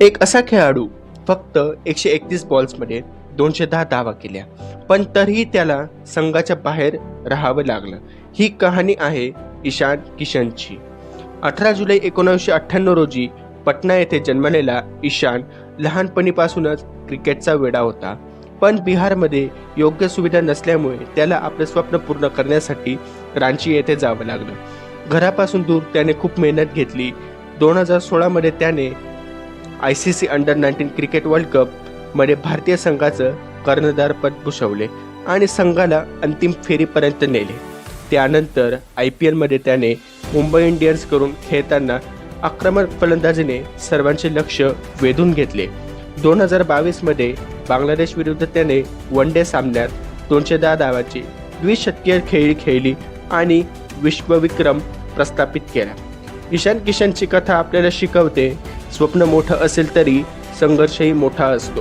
एक असा खेळाडू फक्त 131 बॉल्समध्ये 210 धावा केल्या, पण तरीही त्याला संघाच्या बाहेर राहावं लागलं. ही कहाणी आहे ईशान किशनची. 18 जुलै 1998 रोजी पटना येथे जन्मलेला ईशान लहानपणीपासूनच क्रिकेटचा वेडा होता. पण बिहारमध्ये योग्य सुविधा नसल्यामुळे त्याला आपलं स्वप्न पूर्ण करण्यासाठी रांची येथे जावं लागलं. घरापासून दूर त्याने खूप मेहनत घेतली. 2016 मध्ये त्याने ICC under-19 cricket world cup मध्ये भारतीय संघाचं कर्णधारपद भूषवले आणि संघाला अंतिम फेरीपर्यंत नेले. त्यानंतर IPL मध्ये त्याने मुंबई इंडियन्स करून खेळताना आक्रमक फलंदाजीने सर्वांचे लक्ष वेधून घेतले. 2022 मध्ये बांगलादेश विरुद्ध त्याने वन डे सामन्यात 210 धावांची द्विशतकीय खेळी खेळली आणि विश्वविक्रम प्रस्थापित केला. ईशान किशनची कथा आपल्याला शिकवते, स्वप्न मोठं असेल तरी संघर्षही मोठा असतो.